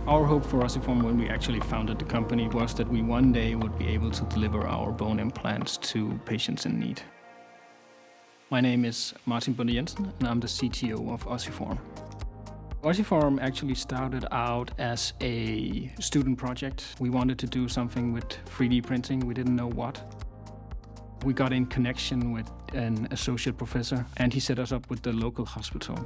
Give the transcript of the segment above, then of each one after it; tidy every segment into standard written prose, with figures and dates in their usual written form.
Our hope for Ossiform when we actually founded the company was that we one day would be able to deliver our bone implants to patients in need. My name is Martin Bonde Jensen and I'm the CTO of Ossiform. Ossiform actually started out as a student project. We wanted to do something with 3D printing, we didn't know what. We got in connection with an associate professor and he set us up with the local hospital.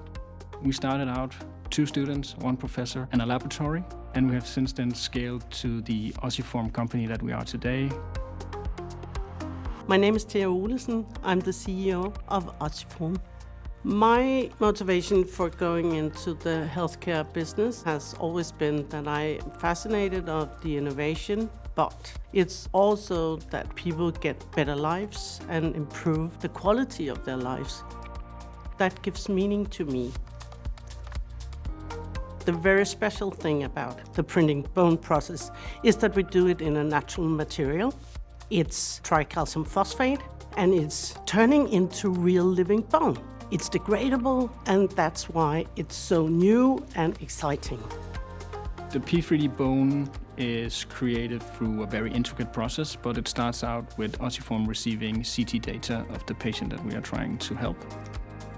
We started out 2 students, 1 professor and a laboratory, and we have since then scaled to the Ossiform company that we are today. My name is Thea Olesen. I'm the CEO of Ossiform. My motivation for going into the healthcare business has always been that I am fascinated of the innovation, but it's also that people get better lives and improve the quality of their lives. That gives meaning to me. The very special thing about the printing bone process is that we do it in a natural material. It's tricalcium phosphate and it's turning into real living bone. It's degradable and that's why it's so new and exciting. The P3D bone is created through a very intricate process, but it starts out with Ossiform receiving CT data of the patient that we are trying to help.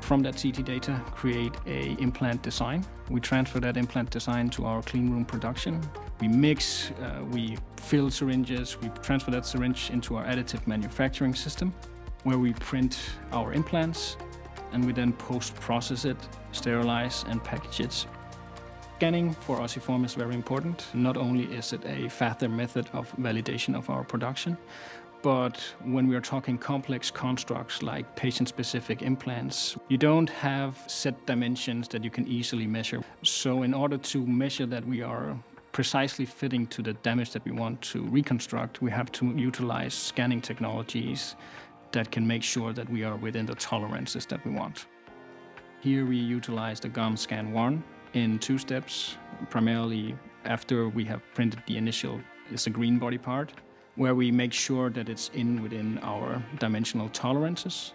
From that CT data, create an implant design. We transfer that implant design to our clean room production. We mix, we fill syringes, we transfer that syringe into our additive manufacturing system, where we print our implants, and we then post-process it, sterilize and package it. Scanning for Ossiform is very important. Not only is it a faster method of validation of our production, but when we are talking complex constructs like patient-specific implants, you don't have set dimensions that you can easily measure. So in order to measure that we are precisely fitting to the damage that we want to reconstruct, we have to utilize scanning technologies that can make sure that we are within the tolerances that we want. Here we utilize the GOM Scan 1 in 2 steps, primarily after we have printed the initial, it's a green body part, where we make sure that it's within our dimensional tolerances.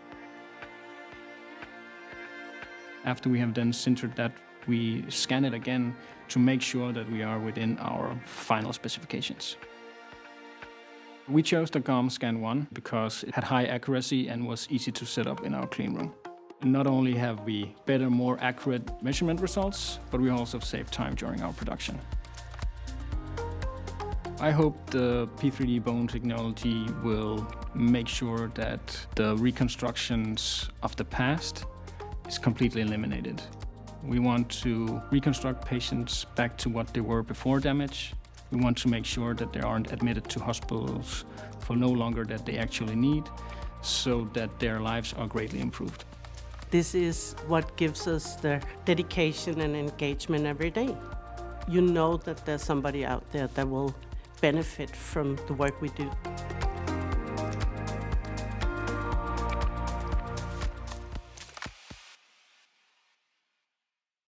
After we have then sintered that, we scan it again to make sure that we are within our final specifications. We chose the GOM Scan 1 because it had high accuracy and was easy to set up in our clean room. Not only have we better, more accurate measurement results, but we also save time during our production. I hope the P3D bone technology will make sure that the reconstructions of the past is completely eliminated. We want to reconstruct patients back to what they were before damage. We want to make sure that they aren't admitted to hospitals for no longer that they actually need, so that their lives are greatly improved. This is what gives us the dedication and engagement every day. You know that there's somebody out there that will benefit from the work we do.